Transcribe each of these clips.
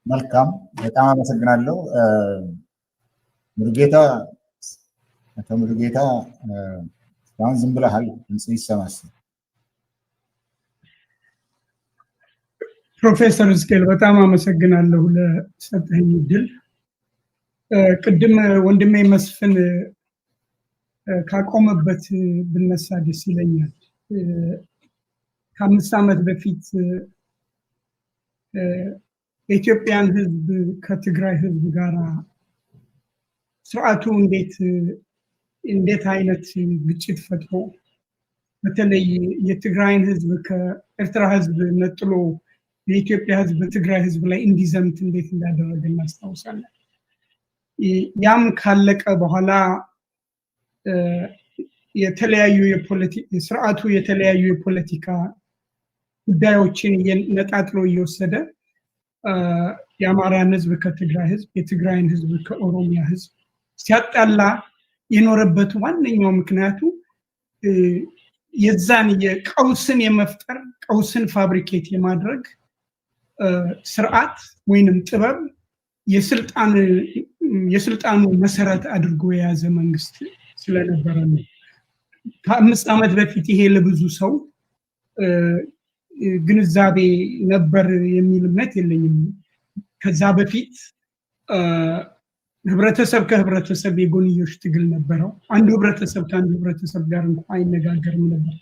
መልካም በጣም አመሰግናለሁ። ሙሉጌታ አቶ ሙሉጌታ አሁን ዝም ብለሃል፣ ድምጽ ይሰማል። ፕሮፌሰር እስኬል በጣም አመሰግናለሁ ለሰጠኝ እድል። ቅድም ወንድሜ መስፍን ካቆመበት ብነሳ ደስ ይለኛል። ከ5 ዓመት በፊት የኢትዮጵያን ህዝብ ከትግራይ ህዝብ ጋር ስርዓቱ እንዴት አይነት ግጭት ፈጥሮ በተለይ የትግራይን ህዝብ ከኤርትራ ህዝብ ነጥሎ የኢትዮጵያ ህዝብ በትግራይ ህዝብ ላይ እንዲዘምት እንዴት እንዳደረገ እናስታውሳለን። ያም ካለቀ በኋላ ስርዓቱ የተለያዩ የፖለቲካ ጉዳዮችን ነጣጥሎ እየወሰደ የአማራን ህዝብ ከትግራይ ህዝብ፣ የትግራይን ህዝብ ከኦሮሚያ ህዝብ ሲያጣላ የኖረበት ዋነኛው ምክንያቱ የዛን የቀውስን የመፍጠር ቀውስን ፋብሪኬት የማድረግ ስርዓት ወይንም ጥበብ የስልጣኑ መሰረት አድርጎ የያዘ መንግስት ስለነበረ ነው። ከ5 ዓመት በፊት ይሄ ለብዙ ሰው ግንዛቤ ነበር የሚል እምነት የለኝም። ከዛ በፊት ህብረተሰብ ከህብረተሰብ የጎንዮሽ ትግል ነበረው። አንዱ ህብረተሰብ ከአንዱ ህብረተሰብ ጋር እንኳን አይነጋገርም ነበር።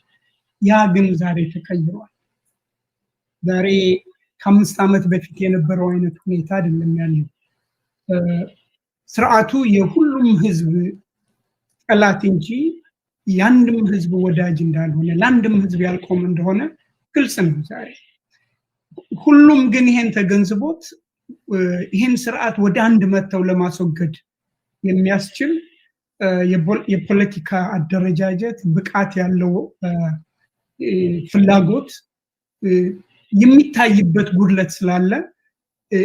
ያ ግን ዛሬ ተቀይሯል። ዛሬ ከ5 ዓመት በፊት የነበረው አይነት ሁኔታ አይደለም ያለው። ስርዓቱ የሁሉም ህዝብ ጠላት እንጂ ያንድም ህዝብ ወዳጅ እንዳልሆነ፣ ለአንድም ህዝብ ያልቆመ እንደሆነ ግልጽ ነው ዛሬ። ሁሉም ግን ይሄን ተገንዝቦት ይሄን ስርዓት ወደ አንድ መተው ለማስወገድ የሚያስችል የፖለቲካ አደረጃጀት ብቃት ያለው ፍላጎት የሚታይበት ጉድለት ስላለ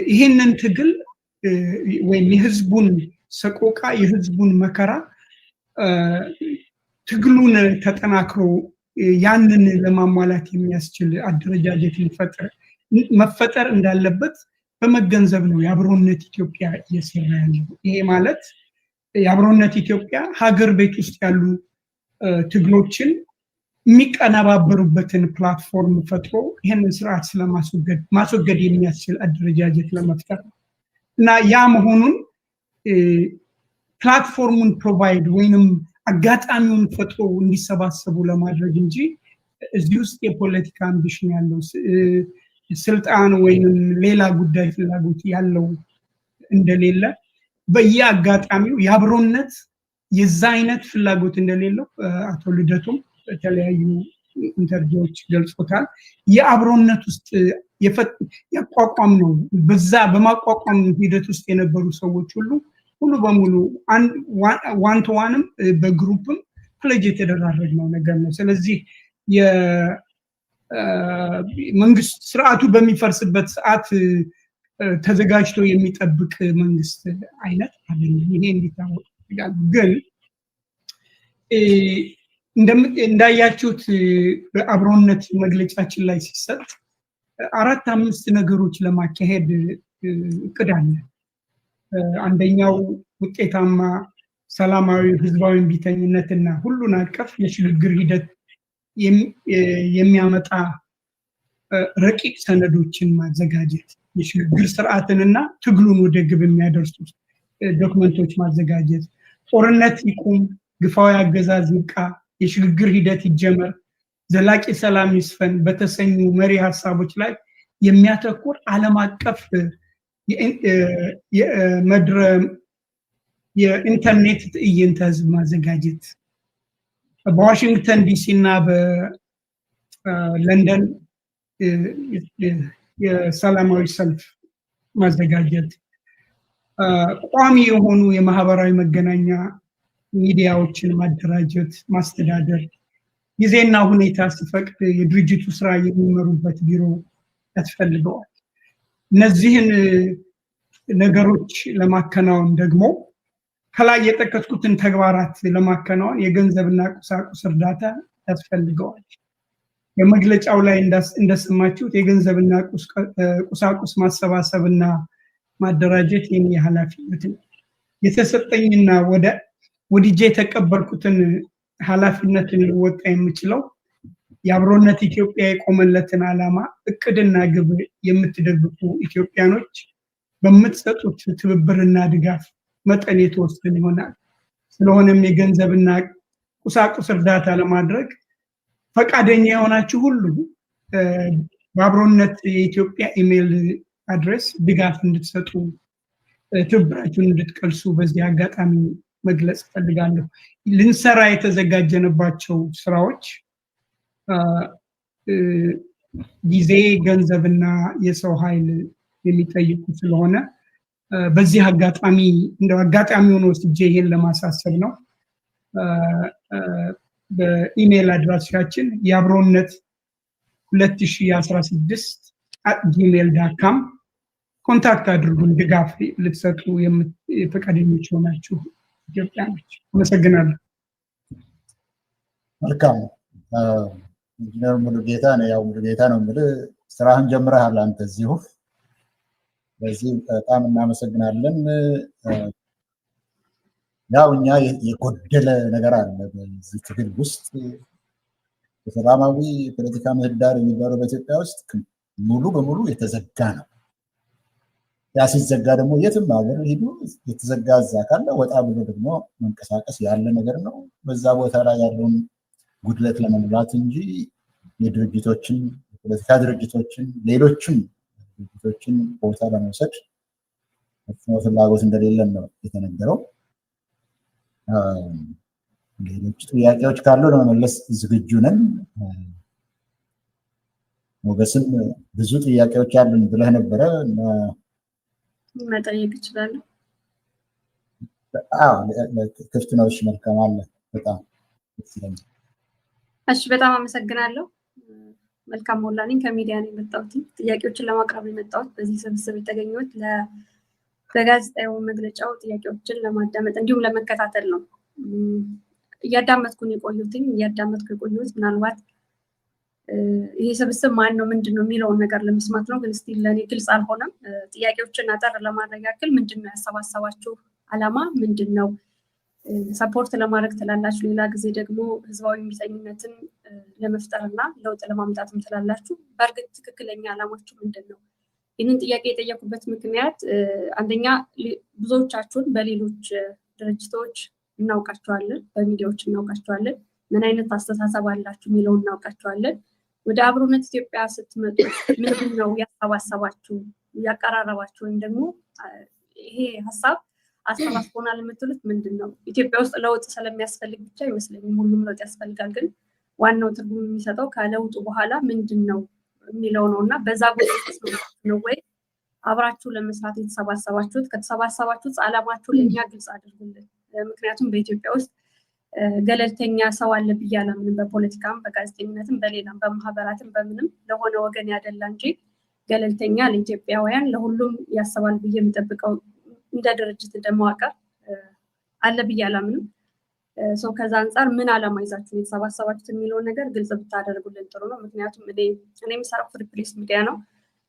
ይሄንን ትግል ወይም የህዝቡን ሰቆቃ የህዝቡን መከራ ትግሉን ተጠናክሮ ያንን ለማሟላት የሚያስችል አደረጃጀት መፈጠር እንዳለበት በመገንዘብ ነው የአብሮነት ኢትዮጵያ እየሰራ ያለው። ይሄ ማለት የአብሮነት ኢትዮጵያ ሀገር ቤት ውስጥ ያሉ ትግሎችን የሚቀነባበሩበትን ፕላትፎርም ፈጥሮ ይሄንን ስርዓት ማስወገድ የሚያስችል አደረጃጀት ለመፍጠር ነው እና ያ መሆኑን ፕላትፎርሙን ፕሮቫይድ ወይንም አጋጣሚውን ፈጥሮ እንዲሰባሰቡ ለማድረግ እንጂ እዚህ ውስጥ የፖለቲካ አምቢሽን ያለው ስልጣን ወይንም ሌላ ጉዳይ ፍላጎት ያለው እንደሌለ በየአጋጣሚው የአብሮነት የዛ አይነት ፍላጎት እንደሌለው አቶ ልደቱም በተለያዩ ኢንተርቪዎች ገልጾታል። የአብሮነት ውስጥ ያቋቋም ነው። በዛ በማቋቋም ሂደት ውስጥ የነበሩ ሰዎች ሁሉ በሙሉ ዋን ቱ ዋንም በግሩፕም ፕሌጅ የተደራረግነው ነገር ነው። ስለዚህ መንግስት ስርዓቱ በሚፈርስበት ሰዓት ተዘጋጅቶ የሚጠብቅ መንግስት አይነት አይደለም። ይሄ እንዲታወቅ ግን እንዳያችሁት በአብሮነት መግለጫችን ላይ ሲሰጥ 4-5 ነገሮች ለማካሄድ እቅድ አለ። አንደኛው ውጤታማ ሰላማዊ ህዝባዊ ቢተኝነትና ሁሉን አቀፍ የሽግግር ሂደት የሚያመጣ ረቂቅ ሰነዶችን ማዘጋጀት፣ የሽግግር ስርዓትንና ትግሉን ወደ ግብ የሚያደርሱ ዶክመንቶች ማዘጋጀት፣ ጦርነት ይቁም፣ ግፋዊ አገዛዝ ይብቃ፣ የሽግግር ሂደት ይጀመር፣ ዘላቂ ሰላም ይስፈን በተሰኙ መሪ ሀሳቦች ላይ የሚያተኩር ዓለም አቀፍ የኢንተርኔት ትዕይንተ ህዝብ ማዘጋጀት፣ በዋሽንግተን ዲሲ እና በለንደን የሰላማዊ ሰልፍ ማዘጋጀት፣ ቋሚ የሆኑ የማህበራዊ መገናኛ ሚዲያዎችን ማደራጀት፣ ማስተዳደር፣ ጊዜና ሁኔታ ሲፈቅድ የድርጅቱ ስራ የሚመሩበት ቢሮ ያስፈልገዋል። እነዚህን ነገሮች ለማከናወን ደግሞ ከላይ የጠቀስኩትን ተግባራት ለማከናወን የገንዘብና ቁሳቁስ እርዳታ ያስፈልገዋል። በመግለጫው ላይ እንደሰማችሁት የገንዘብና ቁሳቁስ ማሰባሰብና ማደራጀት የኔ ኃላፊነት ነው። የተሰጠኝና ወዲጄ የተቀበልኩትን ኃላፊነትን ልወጣ የምችለው የአብሮነት ኢትዮጵያ የቆመለትን ዓላማ እቅድና ግብ የምትደግፉ ኢትዮጵያኖች በምትሰጡት ትብብርና ድጋፍ መጠን የተወሰነ ይሆናል። ስለሆነም የገንዘብና ቁሳቁስ እርዳታ ለማድረግ ፈቃደኛ የሆናችሁ ሁሉ በአብሮነት የኢትዮጵያ ኢሜል አድሬስ ድጋፍ እንድትሰጡ ትብብራችሁን እንድትቀልሱ በዚህ አጋጣሚ መግለጽ ፈልጋለሁ። ልንሰራ የተዘጋጀንባቸው ስራዎች ጊዜ፣ ገንዘብና የሰው ኃይል የሚጠይቁ ስለሆነ በዚህ አጋጣሚ እንደው አጋጣሚውን ወስጄ ይሄን ለማሳሰብ ነው። በኢሜል አድራሻችን የአብሮነት 2016@gmail.com ኮንታክት አድርጉን። ድጋፍ ልትሰጡ ፈቃደኞች ሆናችሁ ኢትዮጵያኖች። አመሰግናለሁ። መልካም ኢንጂነር ሙሉጌታ ነው። ያው ሙሉጌታ ነው የምልህ፣ ስራህን ጀምረሃል አንተ እዚሁ። በዚህ በጣም እናመሰግናለን። ያው እኛ የጎደለ ነገር አለ በዚህ ትግል ውስጥ። የሰላማዊ ፖለቲካ ምህዳር የሚባለው በኢትዮጵያ ውስጥ ሙሉ በሙሉ የተዘጋ ነው። ያ ሲዘጋ ደግሞ የትም ሀገር ሄዱ የተዘጋ እዛ ካለ ወጣ ብሎ ደግሞ መንቀሳቀስ ያለ ነገር ነው። በዛ ቦታ ላይ ያለውን ጉድለት ለመሙላት እንጂ የድርጅቶችን የፖለቲካ ድርጅቶችን ሌሎችም ድርጅቶችን ቦታ ለመውሰድ ፍላጎት እንደሌለን ነው የተነገረው። ሌሎች ጥያቄዎች ካሉ ለመመለስ ዝግጁ ነን። ሞገስም ብዙ ጥያቄዎች አሉን ብለህ ነበረ። መጠየቅ ይችላል? ክፍት ነው። እሺ፣ መልካም አለ። በጣም እሺ፣ በጣም አመሰግናለሁ። መልካም ሞላኔ ከሚዲያ ነው የመጣሁት። ጥያቄዎችን ለማቅረብ የመጣሁት በዚህ ስብስብ የተገኘሁት በጋዜጣዊ መግለጫው ጥያቄዎችን ለማዳመጥ እንዲሁም ለመከታተል ነው። እያዳመጥኩ የቆየሁት ምናልባት ይሄ ስብስብ ማን ነው ምንድን ነው የሚለውን ነገር ለመስማት ነው። ግን እስቲ ለእኔ ግልጽ አልሆነም። ጥያቄዎችን አጠር ለማድረግ ያክል ምንድን ነው ያሰባሰባችሁ ዓላማ ምንድን ነው? ሰፖርት ለማድረግ ትላላችሁ፣ ሌላ ጊዜ ደግሞ ህዝባዊ እምቢተኝነትን ለመፍጠርና ለውጥ ለማምጣትም ትላላችሁ። በእርግጥ ትክክለኛ ዓላማችሁ ምንድን ነው? ይህንን ጥያቄ የጠየቁበት ምክንያት አንደኛ ብዙዎቻችሁን በሌሎች ድርጅቶች እናውቃቸዋለን፣ በሚዲያዎች እናውቃቸዋለን። ምን አይነት አስተሳሰብ አላችሁ የሚለውን እናውቃቸዋለን። ወደ አብሮነት ኢትዮጵያ ስትመጡ ምንድን ነው ያሰባሰባችሁ ያቀራረባችሁ? ወይም ደግሞ ይሄ ሀሳብ አሰባስቦናል የምትሉት ምንድን ነው? ኢትዮጵያ ውስጥ ለውጥ ስለሚያስፈልግ ብቻ አይመስለኝም። ሁሉም ለውጥ ያስፈልጋል። ግን ዋናው ትርጉም የሚሰጠው ከለውጡ በኋላ ምንድን ነው የሚለው ነው እና በዛ ጉዳይ ነው ወይ አብራችሁ ለመስራት የተሰባሰባችሁት? ከተሰባሰባችሁት ዓላማችሁ ለእኛ ግልጽ አድርጉልን። ምክንያቱም በኢትዮጵያ ውስጥ ገለልተኛ ሰው አለ ብዬ አላምንም። በፖለቲካም በጋዜጠኝነትም በሌላም በማህበራትም በምንም ለሆነ ወገን ያደላ እንጂ ገለልተኛ ለኢትዮጵያውያን ለሁሉም ያስባል ብዬ የምጠብቀው እንደ ድርጅት እንደማዋቀር አለ ብዬ አላምንም። ሰው ከዛ አንጻር ምን ዓላማ ይዛችሁ የተሰባሰባችሁት የሚለውን ነገር ግልጽ ብታደርጉልን ጥሩ ነው። ምክንያቱም እኔ የምሰራው ፍሪ ፕሬስ ሚዲያ ነው።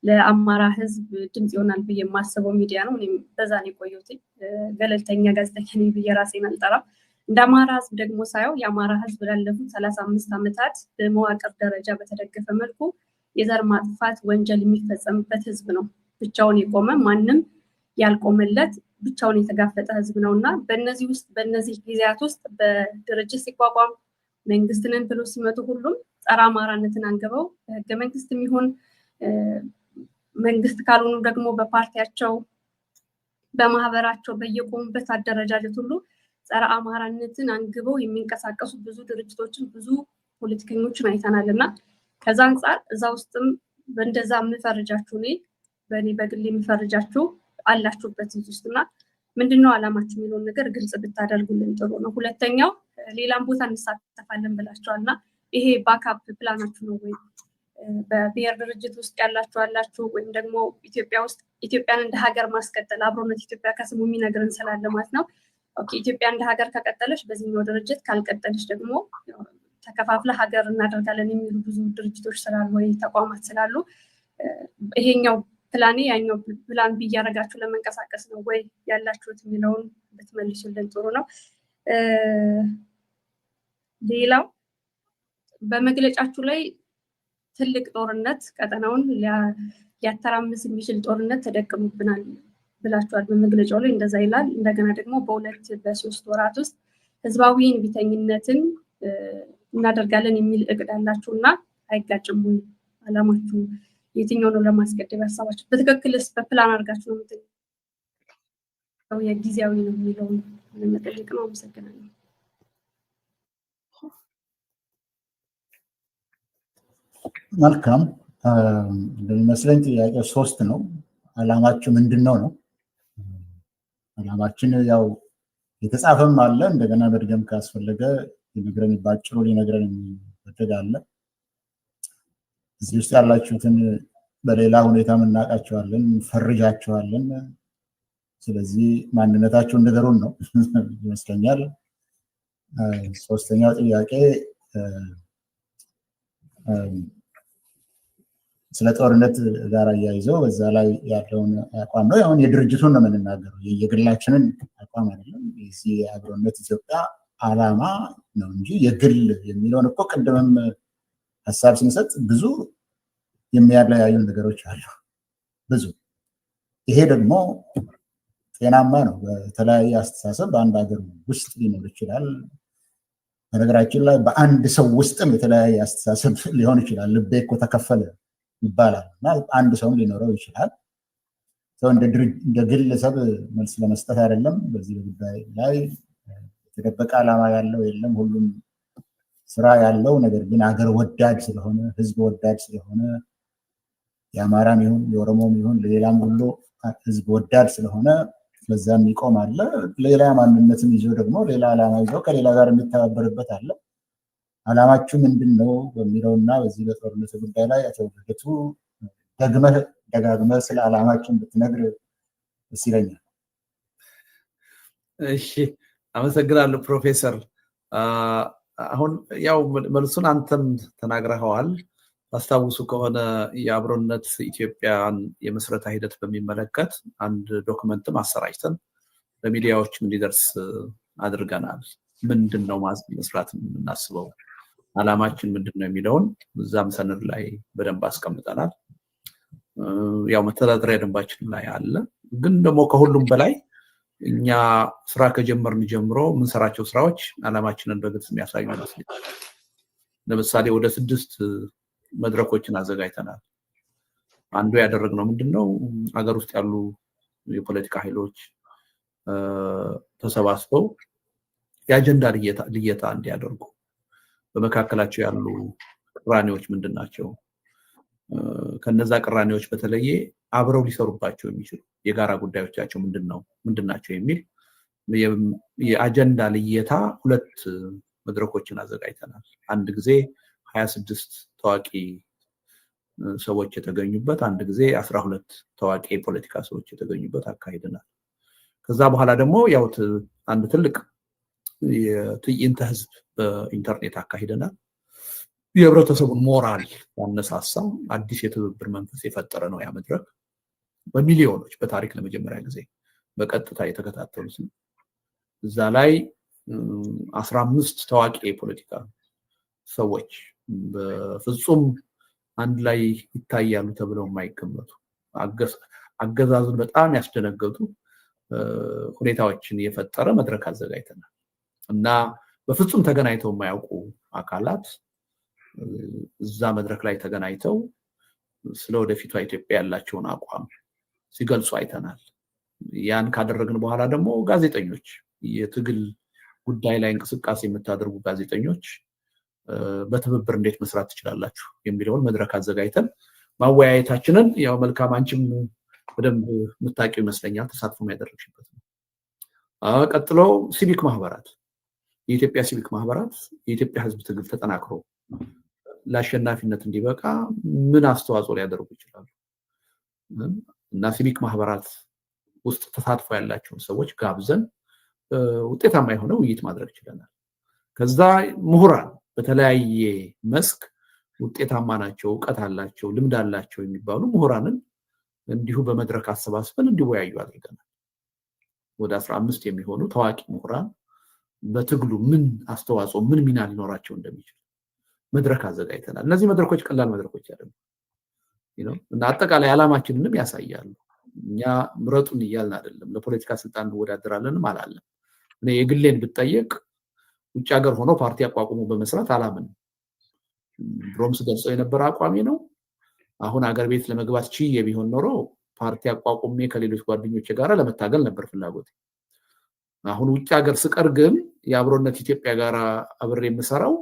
ለአማራ ህዝብ ድምጽ ይሆናል ብዬ የማስበው ሚዲያ ነው። እኔም በዛ ነው የቆየሁት። ገለልተኛ ጋዜጠኛ ነኝ ብዬ ራሴን አልጠራም። እንደ አማራ ህዝብ ደግሞ ሳየው የአማራ ህዝብ ላለፉት 35 ዓመታት በመዋቅር ደረጃ በተደገፈ መልኩ የዘር ማጥፋት ወንጀል የሚፈጸምበት ህዝብ ነው። ብቻውን የቆመ ማንም ያልቆመለት ብቻውን የተጋፈጠ ህዝብ ነው እና በእነዚህ ጊዜያት ውስጥ በድርጅት ሲቋቋም መንግስትንን ብሎ ሲመጡ ሁሉም ጸረ አማራነትን አንግበው በህገ መንግስት የሚሆን መንግስት ካልሆኑ ደግሞ በፓርቲያቸው በማህበራቸው በየቆሙበት አደረጃጀት ሁሉ ጸረ አማራነትን አንግበው የሚንቀሳቀሱ ብዙ ድርጅቶችን ብዙ ፖለቲከኞችን አይተናል እና ከዛ አንጻር እዛ ውስጥም በእንደዛ የምፈርጃችሁ በእኔ በግል የሚፈርጃችሁ አላችሁበት ውስጥና ምንድነው ዓላማችሁ የሚለውን ነገር ግልጽ ብታደርጉልን ጥሩ ነው። ሁለተኛው ሌላም ቦታ እንሳተፋለን ብላችኋልና ይሄ ባክአፕ ፕላናችሁ ነው ወይ? በብሔር ድርጅት ውስጥ ያላችሁ አላችሁ ወይም ደግሞ ኢትዮጵያ ውስጥ ኢትዮጵያን እንደ ሀገር ማስቀጠል አብሮነት ኢትዮጵያ ከስሙ የሚነግረን ስላለ ማለት ነው። ኦኬ ኢትዮጵያ እንደ ሀገር ከቀጠለች በዚህኛው ድርጅት ካልቀጠለች ደግሞ ተከፋፍለ ሀገር እናደርጋለን የሚሉ ብዙ ድርጅቶች ስላሉ ወይ ተቋማት ስላሉ ይሄኛው ፕላኔ ያኛው ፕላን ቢ እያደረጋችሁ ለመንቀሳቀስ ነው ወይ ያላችሁት የሚለውን ብትመልሱልን ጥሩ ነው። ሌላው በመግለጫችሁ ላይ ትልቅ ጦርነት ቀጠናውን ሊያተራምስ የሚችል ጦርነት ተደቅሞብናል ብላችኋል። በመግለጫው ላይ እንደዛ ይላል። እንደገና ደግሞ በ2-3 ወራት ውስጥ ህዝባዊ እምቢተኝነትን እናደርጋለን የሚል እቅድ አላችሁ እና አይጋጭም ወይ? አላማችሁ የትኛው ነው ለማስቀደም ያሳባችሁ? በትክክልስ በፕላን አድርጋችሁ ነው የምትለው የጊዜያዊ ነው የሚለውን ለመጠየቅ ነው። አመሰግናለሁ። መልካም። እንደሚመስለኝ ጥያቄ 3 ነው። አላማችሁ ምንድን ነው ነው? አላማችን ያው የተጻፈም አለ፣ እንደገና መድገም ካስፈለገ ሊነግረን ባጭሩ ሊነግረን የሚፈልግ አለ። እዚህ ውስጥ ያላችሁትን በሌላ ሁኔታ እናውቃቸዋለን፣ ፈርጃቸዋለን። ስለዚህ ማንነታችሁን ንገሩን ነው ይመስለኛል። 3ኛው ጥያቄ ስለ ጦርነት ጋር አያይዘው በዛ ላይ ያለውን አቋም ነው። አሁን የድርጅቱን ነው የምንናገረው፣ የግላችንን አቋም አይደለም። የዚህ የአብሮነት ኢትዮጵያ አላማ ነው እንጂ የግል የሚለውን እኮ ቅድምም ሀሳብ ስንሰጥ ብዙ የሚያለያዩ ነገሮች አሉ፣ ብዙ። ይሄ ደግሞ ጤናማ ነው። በተለያየ አስተሳሰብ በአንድ ሀገር ውስጥ ሊኖር ይችላል። በነገራችን ላይ በአንድ ሰው ውስጥም የተለያየ አስተሳሰብ ሊሆን ይችላል። ልቤ እኮ ተከፈለ ይባላል እና አንድ ሰውም ሊኖረው ይችላል። ሰው እንደ ግለሰብ መልስ ለመስጠት አይደለም። በዚህ ጉዳይ ላይ የተደበቀ ዓላማ ያለው የለም። ሁሉም ስራ ያለው ነገር ግን አገር ወዳድ ስለሆነ፣ ህዝብ ወዳድ ስለሆነ፣ የአማራም ይሁን የኦሮሞም ይሁን ሌላም ሁሉ ህዝብ ወዳድ ስለሆነ በዛም ይቆም አለ። ሌላ ማንነትን ይዞ ደግሞ ሌላ ዓላማ ይዞ ከሌላ ጋር የሚተባበርበት አለ። ዓላማችሁ ምንድን ነው በሚለውና በዚህ በጦርነት ጉዳይ ላይ አቶ ልደቱ ደጋግመህ ስለ ዓላማችን ብትነግር ደስ ይለኛል። እሺ፣ አመሰግናለሁ ፕሮፌሰር። አሁን ያው መልሱን አንተም ተናግረኸዋል። ታስታውሱ ከሆነ የአብሮነት ኢትዮጵያን የመስረታ ሂደት በሚመለከት አንድ ዶክመንትም አሰራጭተን በሚዲያዎችም እንዲደርስ አድርገናል። ምንድን ነው መስራት የምናስበው፣ ዓላማችን ምንድን ነው የሚለውን እዛም ሰነድ ላይ በደንብ አስቀምጠናል። ያው መተዳደሪያ ደንባችን ላይ አለ። ግን ደግሞ ከሁሉም በላይ እኛ ስራ ከጀመርን ጀምሮ የምንሰራቸው ስራዎች ዓላማችንን በግልጽ የሚያሳዩ ይመስላል። ለምሳሌ ወደ 6 መድረኮችን አዘጋጅተናል። አንዱ ያደረግነው ምንድነው ሀገር ውስጥ ያሉ የፖለቲካ ኃይሎች ተሰባስበው የአጀንዳ ልየታ እንዲያደርጉ፣ በመካከላቸው ያሉ ቅራኔዎች ምንድናቸው፣ ከነዛ ቅራኔዎች በተለየ አብረው ሊሰሩባቸው የሚችሉ የጋራ ጉዳዮቻቸው ምንድናቸው የሚል የአጀንዳ ልየታ 2 መድረኮችን አዘጋጅተናል። አንድ ጊዜ 26 ታዋቂ ሰዎች የተገኙበት፣ አንድ ጊዜ 12 ታዋቂ የፖለቲካ ሰዎች የተገኙበት አካሂደናል። ከዛ በኋላ ደግሞ ያው አንድ ትልቅ የትዕይንተ ህዝብ በኢንተርኔት አካሂደናል። የህብረተሰቡን ሞራል ያነሳሳ አዲስ የትብብር መንፈስ የፈጠረ ነው ያ መድረክ። በሚሊዮኖች በታሪክ ለመጀመሪያ ጊዜ በቀጥታ የተከታተሉት ነው። እዛ ላይ 15 ታዋቂ የፖለቲካ ሰዎች በፍጹም አንድ ላይ ይታያሉ ተብለው የማይገመቱ አገዛዙን በጣም ያስደነገጡ ሁኔታዎችን የፈጠረ መድረክ አዘጋጅተናል እና በፍጹም ተገናኝተው የማያውቁ አካላት እዛ መድረክ ላይ ተገናኝተው ስለ ወደፊቷ ኢትዮጵያ ያላቸውን አቋም ሲገልጹ አይተናል። ያን ካደረግን በኋላ ደግሞ ጋዜጠኞች፣ የትግል ጉዳይ ላይ እንቅስቃሴ የምታደርጉ ጋዜጠኞች በትብብር እንዴት መስራት ትችላላችሁ የሚለውን መድረክ አዘጋጅተን ማወያየታችንን ያው መልካም አንቺም በደንብ የምታውቂው ይመስለኛል፣ ተሳትፎ ያደረግሽበት ነው። ቀጥሎ ሲቪክ ማህበራት፣ የኢትዮጵያ ሲቪክ ማህበራት የኢትዮጵያ ህዝብ ትግል ተጠናክሮ ለአሸናፊነት እንዲበቃ ምን አስተዋጽኦ ሊያደርጉ ይችላሉ እና ሲቪክ ማህበራት ውስጥ ተሳትፎ ያላቸውን ሰዎች ጋብዘን ውጤታማ የሆነ ውይይት ማድረግ ይችላል። ከዛ ምሁራን በተለያየ መስክ ውጤታማ ናቸው፣ ዕውቀት አላቸው፣ ልምድ አላቸው የሚባሉ ምሁራንን እንዲሁ በመድረክ አሰባስበን እንዲወያዩ አድርገናል። ወደ 15 የሚሆኑ ታዋቂ ምሁራን በትግሉ ምን አስተዋጽኦ ምን ሚና ሊኖራቸው እንደሚችል መድረክ አዘጋጅተናል። እነዚህ መድረኮች ቀላል መድረኮች አይደሉም እና አጠቃላይ ዓላማችንንም ያሳያሉ። እኛ ምረጡን እያልን አይደለም፣ ለፖለቲካ ስልጣን እንወዳደራለንም አላለም። እኔ የግሌን ብጠየቅ ውጭ ሀገር ሆኖ ፓርቲ አቋቁሞ በመስራት አላምንም። ድሮም ስገልጸው የነበረ አቋሚ ነው። አሁን አገር ቤት ለመግባት ችዬ ቢሆን ኖሮ ፓርቲ አቋቁሜ ከሌሎች ጓደኞቼ ጋር ለመታገል ነበር ፍላጎቴ። አሁን ውጭ ሀገር ስቀር ግን የአብሮነት ኢትዮጵያ ጋር አብሬ የምሰራው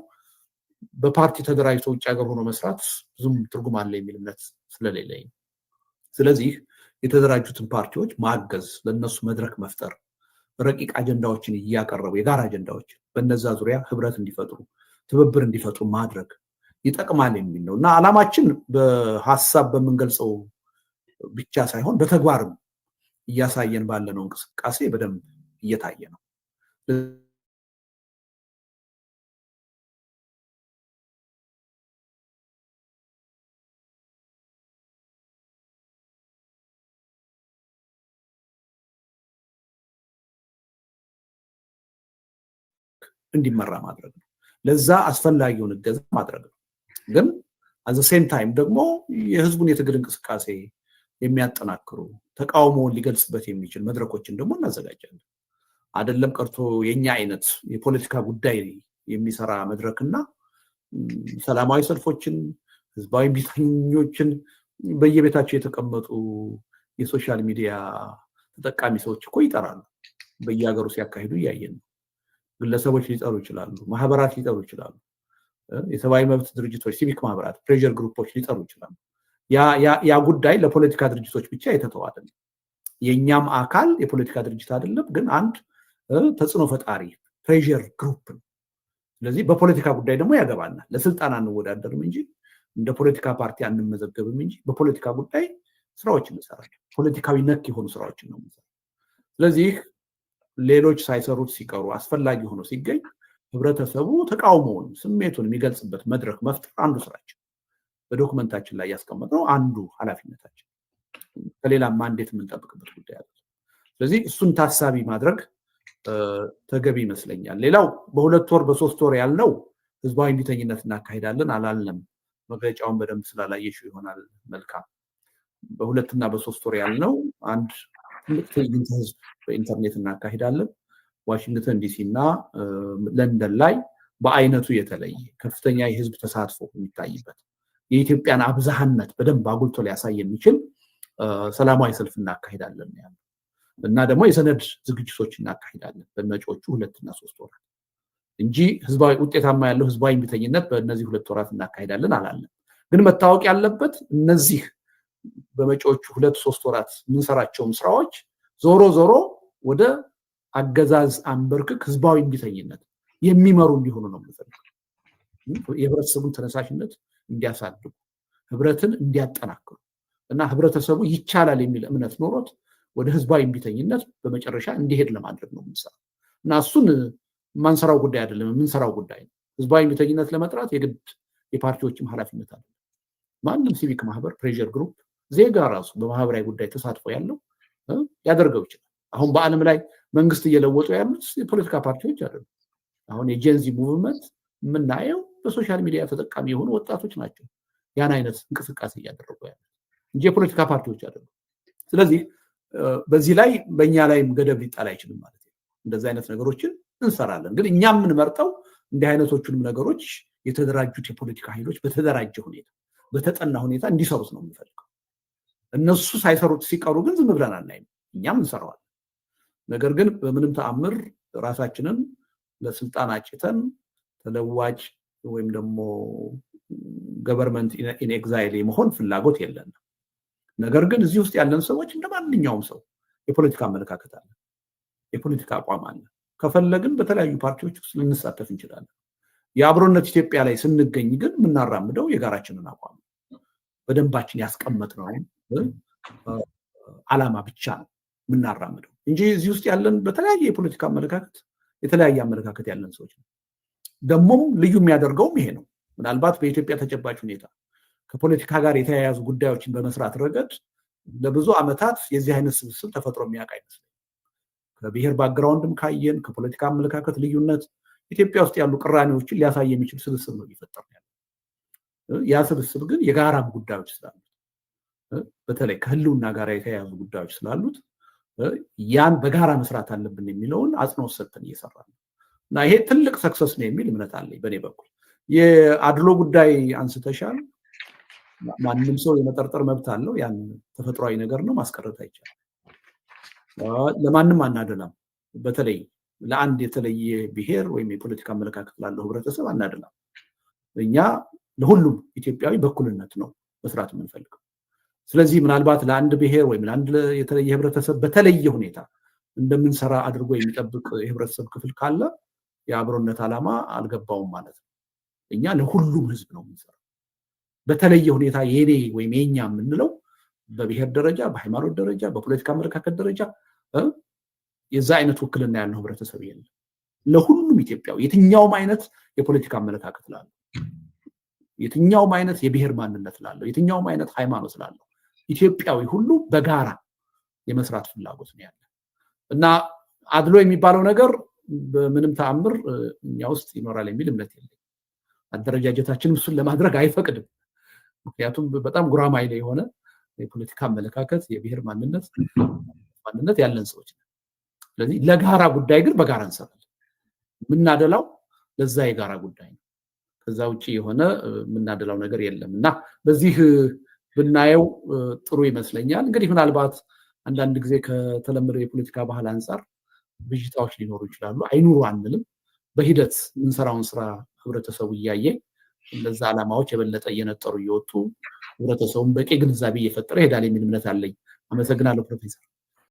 በፓርቲ ተደራጅቶ ውጭ ሀገር ሆኖ መስራት ብዙም ትርጉም አለ የሚል እምነት ስለሌለኝ፣ ስለዚህ የተደራጁትን ፓርቲዎች ማገዝ፣ ለነሱ መድረክ መፍጠር፣ ረቂቅ አጀንዳዎችን እያቀረቡ የጋራ አጀንዳዎችን በነዛ ዙሪያ ህብረት እንዲፈጥሩ ትብብር እንዲፈጥሩ ማድረግ ይጠቅማል የሚል ነው እና ዓላማችን በሐሳብ በመንገልጸው ብቻ ሳይሆን በተግባርም እያሳየን ባለነው እንቅስቃሴ በደንብ እየታየ ነው። እንዲመራ ማድረግ ነው። ለዛ አስፈላጊውን እገዛ ማድረግ ነው። ግን አዘ ሴም ታይም ደግሞ የህዝቡን የትግል እንቅስቃሴ የሚያጠናክሩ ተቃውሞውን ሊገልጽበት የሚችል መድረኮችን ደግሞ እናዘጋጃለን። አይደለም ቀርቶ የኛ አይነት የፖለቲካ ጉዳይ የሚሰራ መድረክና ሰላማዊ ሰልፎችን፣ ህዝባዊ ቢተኞችን በየቤታቸው የተቀመጡ የሶሻል ሚዲያ ተጠቃሚ ሰዎች እኮ ይጠራሉ። በየሀገሩ ሲያካሂዱ እያየን ነው። ግለሰቦች ሊጠሩ ይችላሉ፣ ማህበራት ሊጠሩ ይችላሉ፣ የሰብአዊ መብት ድርጅቶች፣ ሲቪክ ማህበራት፣ ፕሬዠር ግሩፖች ሊጠሩ ይችላሉ። ያ ጉዳይ ለፖለቲካ ድርጅቶች ብቻ የተተው አይደለም። የኛም አካል የፖለቲካ ድርጅት አይደለም፣ ግን አንድ ተጽዕኖ ፈጣሪ ፕሬዠር ግሩፕ ነው። ስለዚህ በፖለቲካ ጉዳይ ደግሞ ያገባናል። ለስልጣን አንወዳደርም እንጂ እንደ ፖለቲካ ፓርቲ አንመዘገብም እንጂ በፖለቲካ ጉዳይ ስራዎችን እንሰራለን። ፖለቲካዊ ነክ የሆኑ ስራዎችን ነው የምንሰራው። ስለዚህ ሌሎች ሳይሰሩት ሲቀሩ አስፈላጊ ሆኖ ሲገኝ ህብረተሰቡ ተቃውሞውን ስሜቱን የሚገልጽበት መድረክ መፍጠር አንዱ ስራችን፣ በዶክመንታችን ላይ ያስቀመጥነው አንዱ ኃላፊነታችን፣ ከሌላ ማንዴት የምንጠብቅበት ጉዳይ አለ። ስለዚህ እሱን ታሳቢ ማድረግ ተገቢ ይመስለኛል። ሌላው በ2 ወር በ3 ወር ያልነው ህዝባዊ እምቢተኝነት እናካሂዳለን አላልንም። መግለጫውን በደንብ ስላላየሽው ይሆናል። መልካም። በ2 እና በ3 ወር ያልነው አንድ ትልቅ ትዕይንተ ህዝብ በኢንተርኔት እናካሂዳለን። ዋሽንግተን ዲሲ እና ለንደን ላይ በአይነቱ የተለየ ከፍተኛ የህዝብ ተሳትፎ የሚታይበት የኢትዮጵያን አብዛሃነት በደንብ አጉልቶ ሊያሳይ የሚችል ሰላማዊ ሰልፍ እናካሂዳለን ያለው እና ደግሞ የሰነድ ዝግጅቶች እናካሂዳለን በመጪዎቹ 2 እና 3 ወራት እንጂ ህዝባዊ ውጤታማ ያለው ህዝባዊ እምቢተኝነት በእነዚህ 2 ወራት እናካሂዳለን አላለም። ግን መታወቅ ያለበት እነዚህ በመጪዎቹ 2-3 ወራት የምንሰራቸውም ስራዎች ዞሮ ወደ አገዛዝ አንበርክክ ህዝባዊ እምቢተኝነት የሚመሩ እንዲሆኑ ነው የምንፈልገው። የህብረተሰቡን ተነሳሽነት እንዲያሳድጉ፣ ህብረትን እንዲያጠናክሩ እና ህብረተሰቡ ይቻላል የሚል እምነት ኖሮት ወደ ህዝባዊ እምቢተኝነት በመጨረሻ እንዲሄድ ለማድረግ ነው የምንሰራው እና እሱን ማንሰራው ጉዳይ አይደለም፣ የምንሰራው ጉዳይ ነው። ህዝባዊ እምቢተኝነት ለመጥራት የግድ የፓርቲዎችም ኃላፊነት አለ። ማንም ሲቪክ ማህበር፣ ፕሬዠር ግሩፕ፣ ዜጋ ራሱ በማህበራዊ ጉዳይ ተሳትፎ ያለው ያደርገው ይችላል። አሁን በዓለም ላይ መንግስት እየለወጡ ያሉት የፖለቲካ ፓርቲዎች አይደሉም። አሁን የጄንዚ ሙቭመንት የምናየው በሶሻል ሚዲያ ተጠቃሚ የሆኑ ወጣቶች ናቸው ያን አይነት እንቅስቃሴ እያደረጉ ያሉት እንጂ የፖለቲካ ፓርቲዎች አይደሉም። ስለዚህ በዚህ ላይ በእኛ ላይም ገደብ ሊጣል አይችልም ማለት ነው። እንደዚህ አይነት ነገሮችን እንሰራለን። ግን እኛ የምንመርጠው እንዲህ አይነቶቹንም ነገሮች የተደራጁት የፖለቲካ ኃይሎች በተደራጀ ሁኔታ በተጠና ሁኔታ እንዲሰሩት ነው የምንፈልገው። እነሱ ሳይሰሩት ሲቀሩ ግን ዝም ብለን አናይም፣ እኛም እንሰራዋለን። ነገር ግን በምንም ተአምር ራሳችንን ለስልጣን አጭተን ተለዋጭ ወይም ደግሞ ገቨርንመንት ኢን ኤግዛይል መሆን ፍላጎት የለንም። ነገር ግን እዚህ ውስጥ ያለን ሰዎች እንደማንኛውም ሰው የፖለቲካ አመለካከት አለ፣ የፖለቲካ አቋም አለ። ከፈለግን በተለያዩ ፓርቲዎች ውስጥ ልንሳተፍ እንችላለን። የአብሮነት ኢትዮጵያ ላይ ስንገኝ ግን የምናራምደው የጋራችንን አቋም በደንባችን ያስቀመጥነውን ዓላማ ብቻ ነው የምናራምደው እንጂ እዚህ ውስጥ ያለን በተለያየ የፖለቲካ አመለካከት የተለያየ አመለካከት ያለን ሰዎች ነው። ደግሞም ልዩ የሚያደርገውም ይሄ ነው። ምናልባት በኢትዮጵያ ተጨባጭ ሁኔታ ከፖለቲካ ጋር የተያያዙ ጉዳዮችን በመስራት ረገድ ለብዙ ዓመታት የዚህ አይነት ስብስብ ተፈጥሮ የሚያውቅ አይመስልም። ከብሔር ባክግራውንድም ካየን ከፖለቲካ አመለካከት ልዩነት ኢትዮጵያ ውስጥ ያሉ ቅራኔዎችን ሊያሳይ የሚችል ስብስብ ነው እየፈጠር ያለው። ያ ስብስብ ግን የጋራም ጉዳዮች ስላሉት በተለይ ከህልውና ጋር የተያያዙ ጉዳዮች ስላሉት ያን በጋራ መስራት አለብን የሚለውን አጽንኦት ሰጥተን እየሰራን ነው እና ይሄ ትልቅ ሰክሰስ ነው የሚል እምነት አለኝ በእኔ በኩል። የአድሎ ጉዳይ አንስተሻል። ማንም ሰው የመጠርጠር መብት አለው። ያን ተፈጥሯዊ ነገር ነው፣ ማስቀረት አይቻልም። ለማንም አናደላም። በተለይ ለአንድ የተለየ ብሔር ወይም የፖለቲካ አመለካከት ላለው ህብረተሰብ አናደላም። እኛ ለሁሉም ኢትዮጵያዊ በኩልነት ነው መስራት የምንፈልገው። ስለዚህ ምናልባት ለአንድ ብሔር ወይም ለአንድ የተለየ ህብረተሰብ በተለየ ሁኔታ እንደምንሰራ አድርጎ የሚጠብቅ የህብረተሰብ ክፍል ካለ የአብሮነት ዓላማ አልገባውም ማለት ነው። እኛ ለሁሉም ህዝብ ነው የምንሰራው። በተለየ ሁኔታ የኔ ወይም የኛ የምንለው በብሔር ደረጃ፣ በሃይማኖት ደረጃ፣ በፖለቲካ አመለካከት ደረጃ የዛ አይነት ውክልና ያለው ህብረተሰብ የለም። ለሁሉም ኢትዮጵያዊ የትኛውም አይነት የፖለቲካ አመለካከት ላለው፣ የትኛውም አይነት የብሔር ማንነት ላለው፣ የትኛውም አይነት ሃይማኖት ላለው ኢትዮጵያዊ ሁሉ በጋራ የመስራት ፍላጎት ነው ያለ እና አድሎ የሚባለው ነገር በምንም ተአምር እኛ ውስጥ ይኖራል የሚል እምነት የለም። አደረጃጀታችንም እሱን ለማድረግ አይፈቅድም። ምክንያቱም በጣም ጉራማይሌ የሆነ የፖለቲካ አመለካከት የብሔር ማንነት ያለን ሰዎች ነው። ስለዚህ ለጋራ ጉዳይ ግን በጋራ እንሰራለን። የምናደላው ለዛ የጋራ ጉዳይ ነው። ከዛ ውጪ የሆነ የምናደላው ነገር የለም እና በዚህ ብናየው ጥሩ ይመስለኛል። እንግዲህ ምናልባት አንዳንድ ጊዜ ከተለመደው የፖለቲካ ባህል አንጻር ብዥታዎች ሊኖሩ ይችላሉ። አይኑሩ አንልም። በሂደት የምንሰራውን ስራ ህብረተሰቡ እያየ እነዛ ዓላማዎች የበለጠ እየነጠሩ እየወጡ ህብረተሰቡን በቂ ግንዛቤ እየፈጠረ ይሄዳል የሚል እምነት አለኝ። አመሰግናለሁ ፕሮፌሰር።